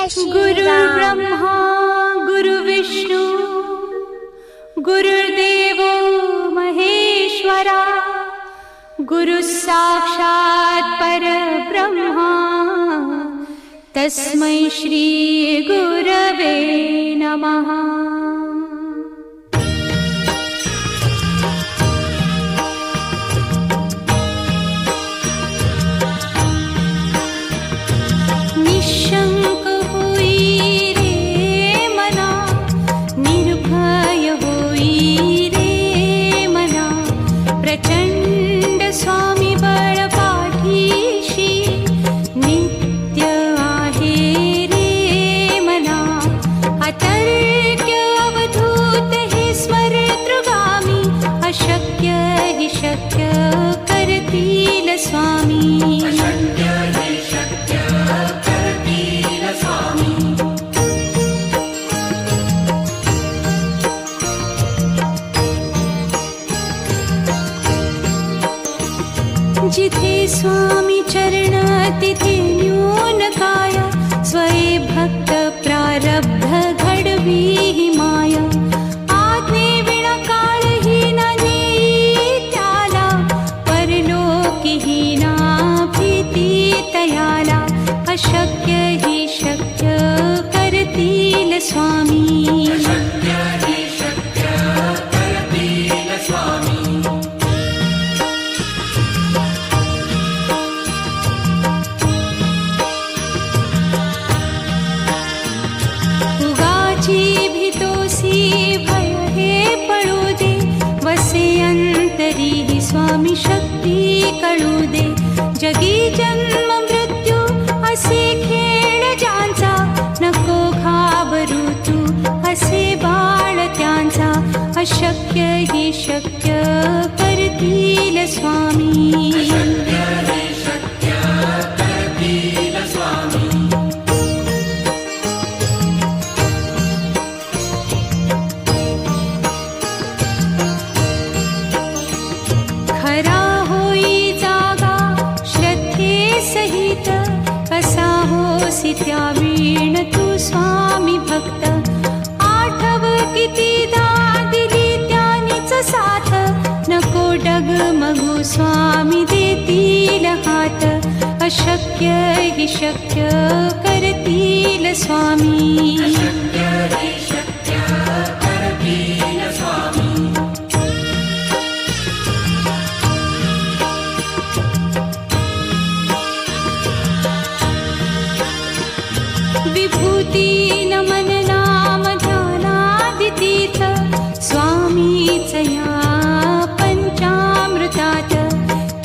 गुरुर्ब्रह्मा गुरुर्विष्णु गुरुर्देवो महेश्वरा गुरुस्साक्षात् परब्रह्मा तस्मै श्री गुरवे नमः। निशंक होई रे मना, निर्भय होई रे मना, प्रचंड स्वामी बळ पाठीशी नित्य आहे रे मना। अतर्क्य अवधूत हे स्मरतृगामी, अशक्य हि शक्य करतील स्वामी। जिथे स्वामी चरण तिथे न्यून काय, स्वये भक्त प्रारब्ध घडवी ही माया। आज्ञे विना काळही न नेई त्याला, परलोकी ही ना भीती तयाला। अशक्य ही शक्य करतील स्वामी। स्वामी शक्ती कळू दे, जगी जन्म मृत्यू असे खेळ ज्यांचा। नको घाबरू तू असे बाळ त्यांचा, अशक्य ही शक्य करतील स्वामी। खरा होई जागा श्रद्धे सहित, कसा होसी त्या वीण तू स्वामी भक्त। आठव कितीदा दिली त्यानीच साथ, नको डगमगू स्वामी देतील हात। अशक्य हि शक्य करतील स्वामी। विभूती नमन नाम ध्यानादितीर्थ, स्वामीच या पंचामृतात।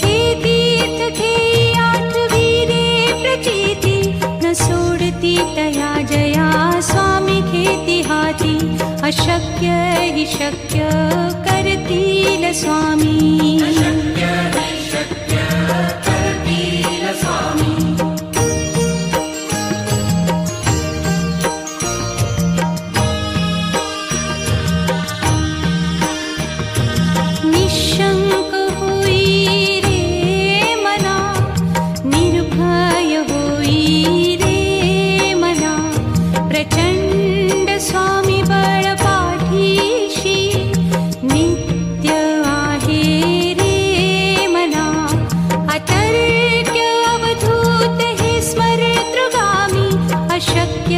हे तीर्थ घेई आठवी रे प्रचिती, न सोडती तया जया स्वामी घेती हाती। अशक्य हि शक्य करतील स्वामी। निशंक होई रे मना, निर्भय होई रे मना, प्रचंड स्वामी बळ पाठीशी नित्य आहे रे मना। अतर्क्य अवधूत हे स्मरतृगामी, अशक्य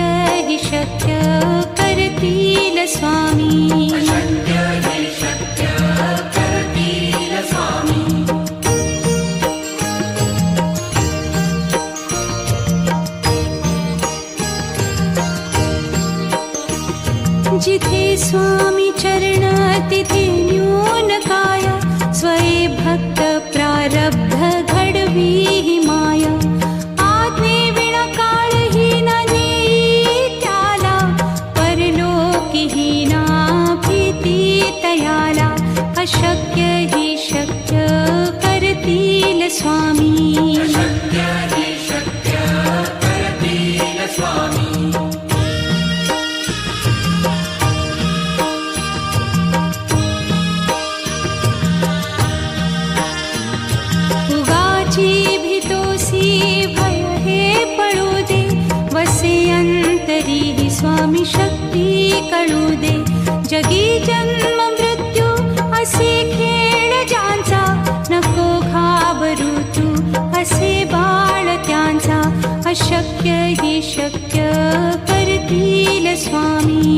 हि शक्य करतील स्वामी। जिथे स्वामी चरण तिथे न्यून काय, स्वये भक्त प्रारब्ध घडवी ही माया। आज्ञे विना काळही न नेई त्याला, परलोकी ही ना भीती तयाला। अशक्य ही शक्य करतील स्वामी। उगाची भीतोसी भय हे पळू दे, वसे अंत तरीही स्वामी शक्ती कळू दे. जगी जन्म मृत्यू असे खेळ ज्यांचा, नको घाबरू तू असे बाळ त्यांचा. अशक्य ही शक्य करतील स्वामी.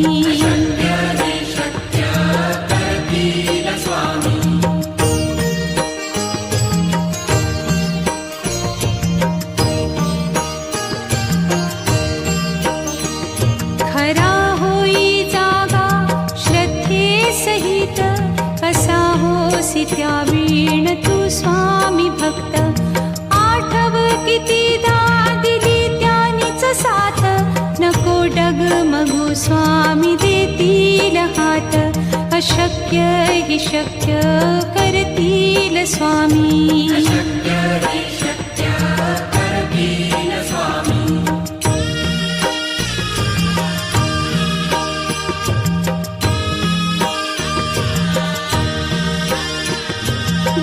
खरा होई जागा श्रद्धे सहित, कसा होसी त्या वीण तू स्वामी भक्त. आठव कितीदा दिली त्यानीच साथ, नको डगमगू स्वामी देतील हात. अशक्य ही शक्य करतील स्वामी.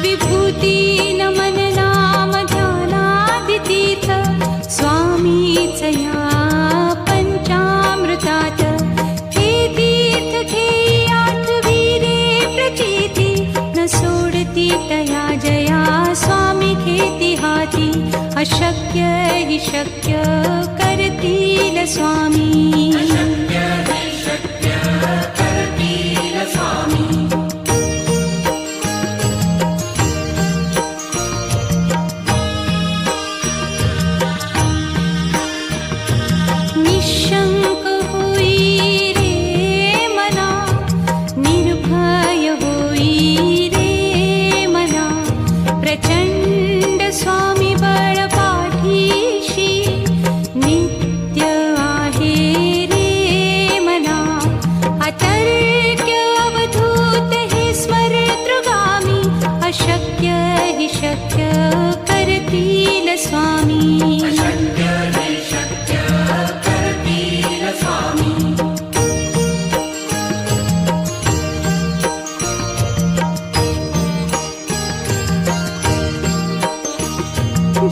विभूती नमन नाम ध्यानादितीर्थ, स्वामीच या पंचामृतात. हे तीर्थ घेई आठवी रे प्रचिती, न सोडती तया जया स्वामी घेती हाती. अशक्य ही शक्य करतील स्वामी. निशंक होई रे मना, निर्भय होई रे मना. प्रचंड स्वामी बळ पाठीशी, नित्य आहे रे मना. अतर्क्य अवधूत हे स्मरतृगामी, अशक्य हि शक्य करतील स्वामी.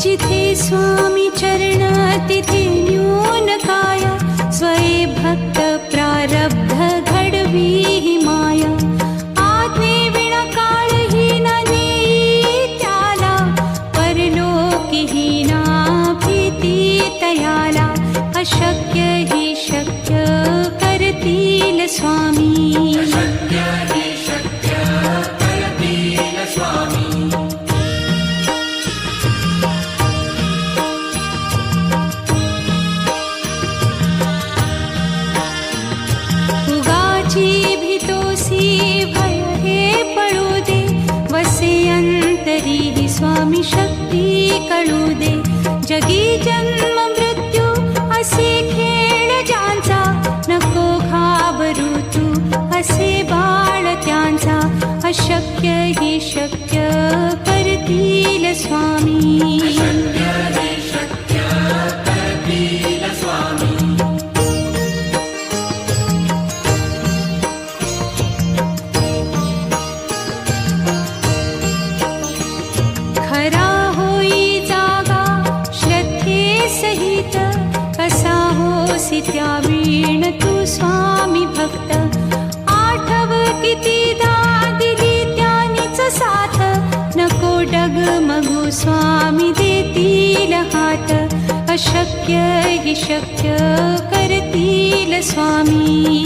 जिथे स्वामी चरण तिथे न्यून काय, स्वये भक्त प्रारब्ध घडवी ही माया. आज्ञे विना काळही न नेई त्याला, परलोकीही ना भीती तयाला. अशक्य ही शक्य करतील स्वामी. भीतोसी भय हे पळू दे, वसे अंतरी ही स्वामी शक्ती कळू दे. जगी जन्म मृत्यू असे खेळ ज्यांचा, नको घाबरू तू असे बाळ त्यांचा. अशक्य ही शक्य करतील स्वामी. खरा होई जागा श्रद्धे सहित, कसा होसी त्या वीण तू स्वामी भक्त. आठव कितीदा दिली त्यानीच साथ, नको डगमगू स्वामी देतील हात. अशक्य हि शक्य करतील स्वामी.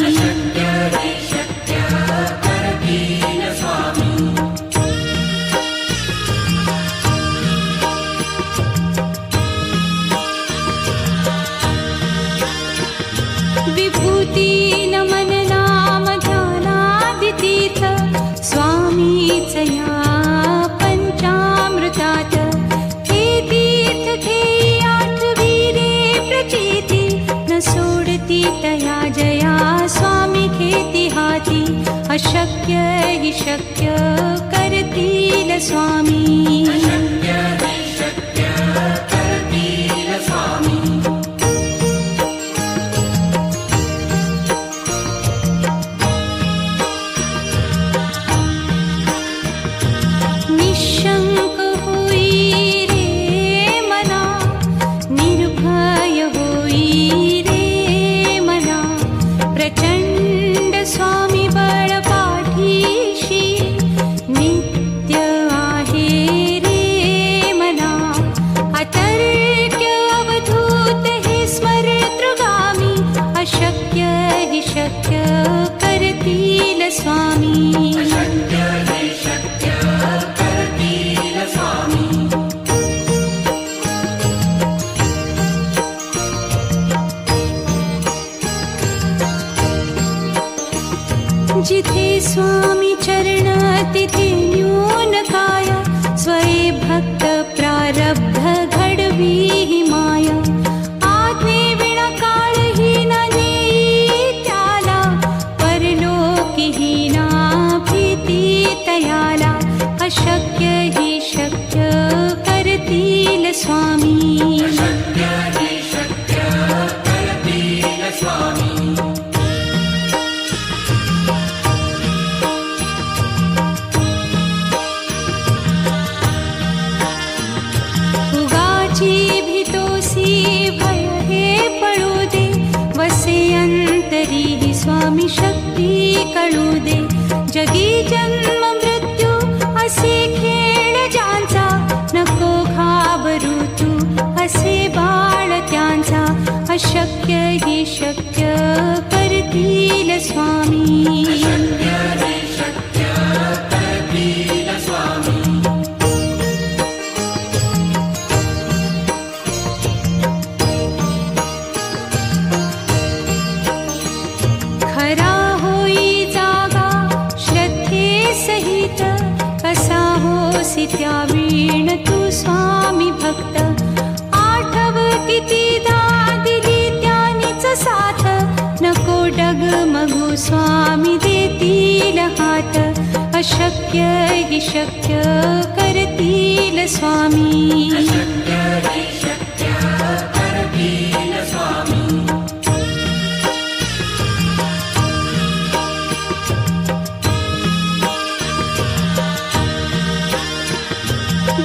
विभूती नमन नाम ध्यानादितीर्थ, स्वामीच या पंचामृतात. हे तीर्थ घेई आठवी रे प्रचिती, न सोडती तया जया स्वामी घेती हाती. अशक्य हि शक्य करतील स्वामी. निशंक होई रे मना, निर्भय होई रे स्वामी अशक्य हे शक्य करतील स्वामी जिथे स्वामी चरण तिथे न्यून काया स्वये भक्त प्रारब्ध घडवी ही माया आज्ञे विना काळही न नेई त्याला परलोकीही ना भीती तयाला अशक्य ही शक्य करतील स्वामी अशक्य हे शक्य करतील स्वामी भय हे पळू दे वसे अंतरी ही स्वामी शक्ती कळू दे जगी जन्म मृत्यू असे खेळ ज्यांचा नको घाबरू तू असे बाळ त्यांचा अशक्य ही शक्य करतील स्वामी अशक्य हे शक्य करतील स्वामी खरा होई जागा श्रद्धे सहित कसा होसी त्या वीण तू स्वामी भक्त आठव कितीदा दिली त्यानीच साथ नको डगमगू स्वामी देतील हात अशक्य ही शक्य करतील स्वामी अशक्य हे शक्य करतील स्वामी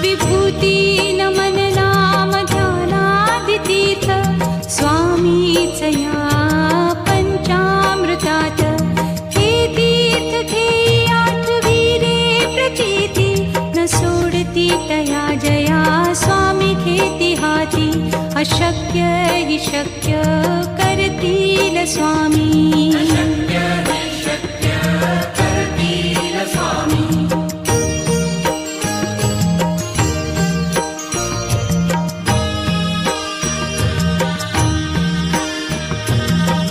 विभूती नमन नाम ध्यानादितीर्थ स्वामीच या पंचामृतात हे तीर्थ घेई आठवी रे प्रचिती न सोडती तया जया स्वामी घेती हाती अशक्य ही शक्य करतील स्वामी अशक्य हे शक्य करतील स्वामी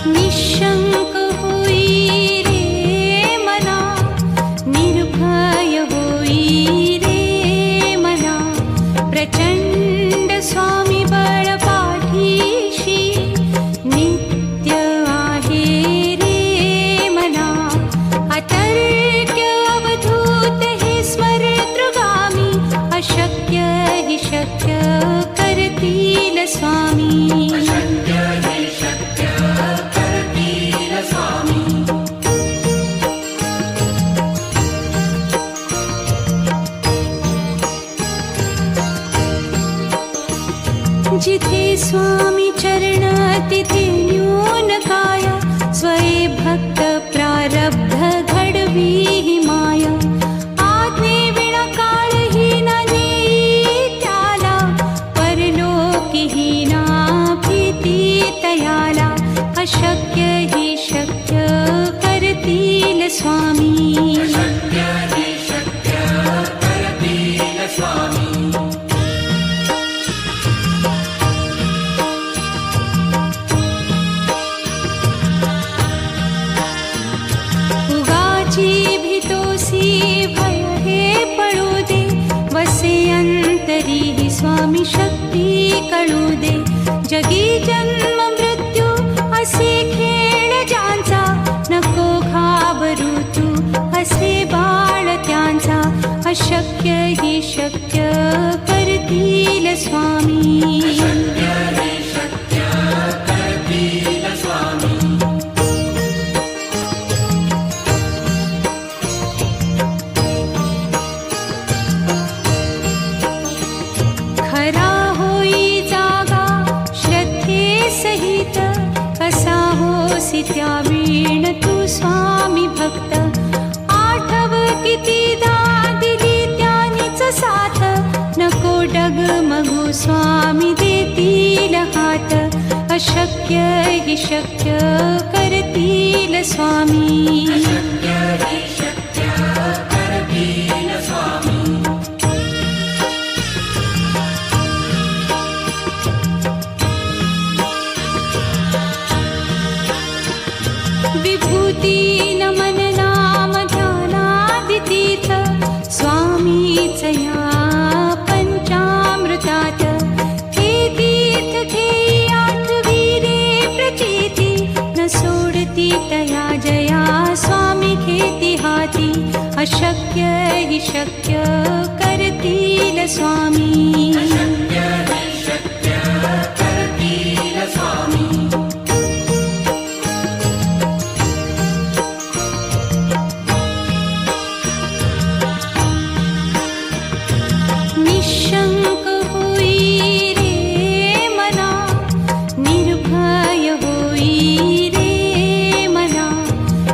निशंक होई रे मना निर्भय होई रे मना प्रचंड स्वामी बळ पाठीशी नित्य आहे रे मना अतर्क्य अवधूत हे स्मरतृगामी अशक्य हि शक्य करतील स्वामी अशक्य हे शक्य करतील स्वामी जिथे स्वामी चरण तिथे न्यून काया स्वये भक्त प्रारब्ध घडवी ही माया आज्ञे विना काळही न नेई त्याला परलोकीही ना भीती तयाला अशक्य ही शक्य करतील स्वामी अशक्य हे शक्य करतील स्वामी उगाची भीतोसी भय हे पळू दे वसे अंतरी ही स्वामी शक्ती कळू दे जगी जन्म मृत्यू असे खेळ ज्यांचा नको घाबरू तू असे बाळ त्यांचा अशक्य ही शक्य करतील स्वामी अशक्य हे शक्य करतील स्वामी खरा होई जागा श्रद्धे सहित कसा होसी त्या वीण तू स्वामी भक्त आठव कितीदा दिली त्यानीच साथ नको डगमगू स्वामी देतील हात अशक्य हि शक्य करतील स्वामी. अशक्य हि शक्य करतील स्वामी. विभूती नमन नाम ध्यानादितीर्थ स्वामीच या पंचामृतात. हे तीर्थ घेई आठवीरे प्रचिती न सोडती तया जया स्वामी घेती हाती. अशक्य हि शक्य करतील स्वामी. अशक्य हि शक्य करतील स्वामी. निशंक होई रे मना, निर्भय होई रे मना.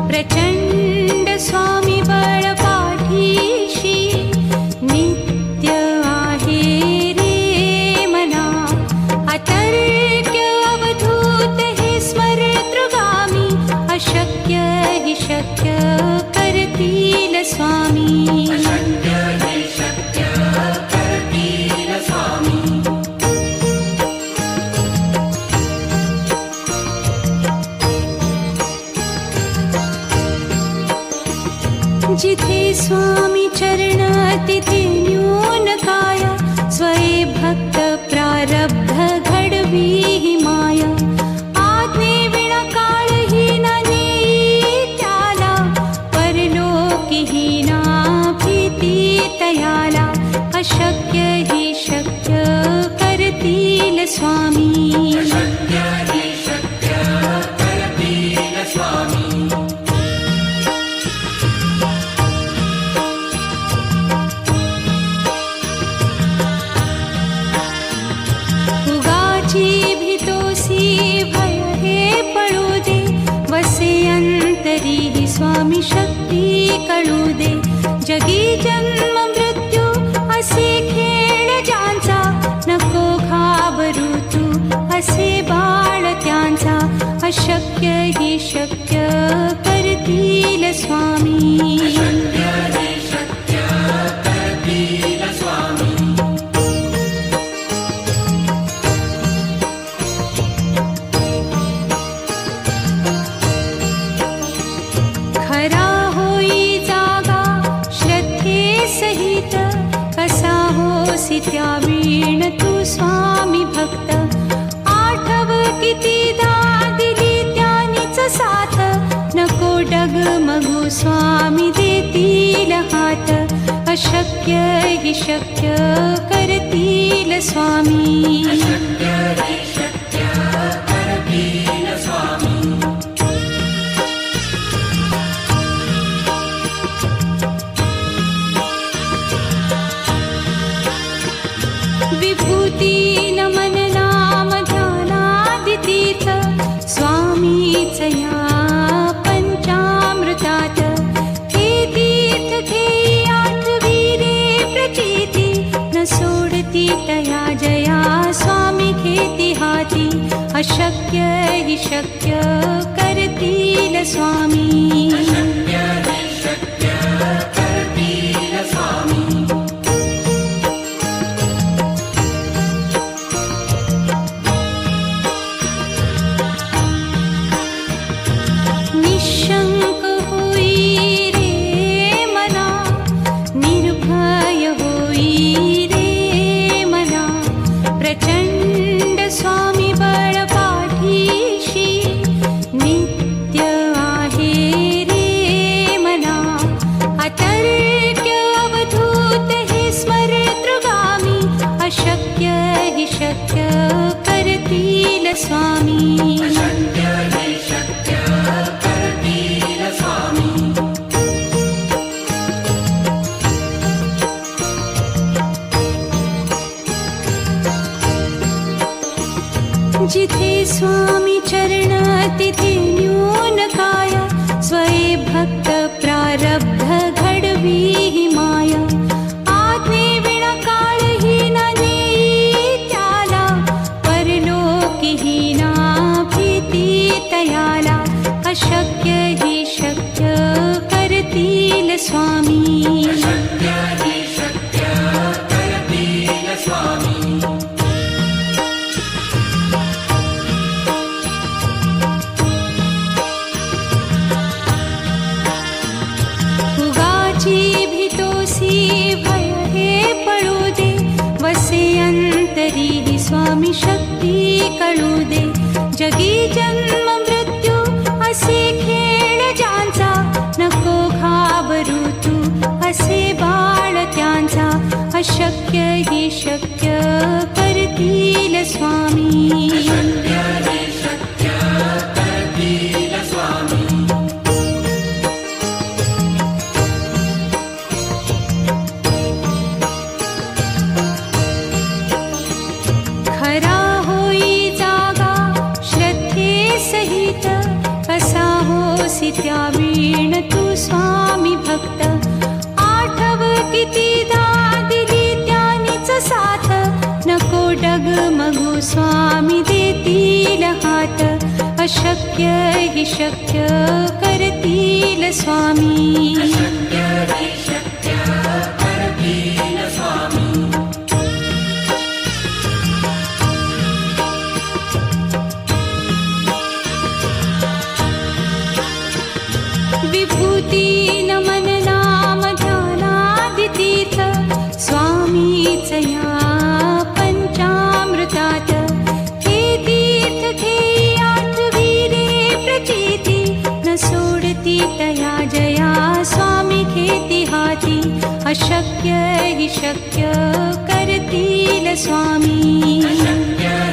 प्रचंड स्वामी बळ पाठीशी नित्य आहे रे मना. अतर्क्य अवधूत हे स्मरतृगामी. अशक्य हि शक्य करतील स्वामी. अशक्य हि शक्य करतील स्वामी. जिथे स्वामी चरण तिथे न्यून काय. स्वये भक्त प्रारब्ध घडवी हि माया. आज्ञे विना काळही न नेई त्याला. परलोकी हि ना भीती तयाला. अशक्य हि शक्य करतील स्वामी. अशक्य हि शक्य करतील स्वामी. उगाची भीतोसी भय हे पळू दे. वसे अंतरी हि स्वामी शक्ती कळू दे. जगी जन्म मृत्यू असे खेळ ज्यांचा. नको घाबरू तू असे बाळ त्यांचा. अशक्य हि शक्य करतील स्वामी. अशक्य हि शक्य करतील स्वामी. खरा होई जागा श्रद्धे सहित. कसा होसी त्या वीण तू स्वामी भक्त. आठव कितीदा दिली त्यानीच साथ. नको डगमगू स्वामी देतील हात. अशक्य हि शक्य करतील स्वामी. अशक्य हि शक्य करतील स्वामी. विभूती नमन नाम ध्यानादितीर्थ स्वामीच या पंचामृतात. हे तीर्थ घेई आठवीरे प्रचिती न सोडती तया जया स्वामी घेती हाती. अशक्य हि शक्य करतील स्वामी. अशक्य हि शक्य करतील स्वामी. निशंक होई रे मना, निर्भय होई रे मना. प्रचंड स्वामी बळ पाठीशी नित्य आहे अशक्य हि शक्य करतील स्वामी शक्य हि शक्य करतील स्वामी उगाची भीतोसी भय हे पळू दे वसे अंतरी हि स्वामी शक्ती कळू दे जगी जन्म मृत्यू असे खेळ ज्यांचा नको घाबरू तू असे बाळ त्यांचा अशक्य हि शक्य करतील स्वामी शक्य हि शक्य करतील स्वामी खरा होई जागा श्रद्धे सहित कसा होसी त्या वीण तू स्वामी भक्त आठव कितीदा दिली त्यानीच साथ नको डगमगू स्वामी देतील हात अशक्य हि शक्य करतील स्वामी शक्य हि शक्य करतील स्वामी विभूती नमन नाम ध्यानादितीर्थ स्वामीच या पंचामृतात हे तीर्थ घेई आठवी रे प्रचिती न सोडती तया जया स्वामी घेती हाती अशक्य हि शक्य करतील स्वामी शक्य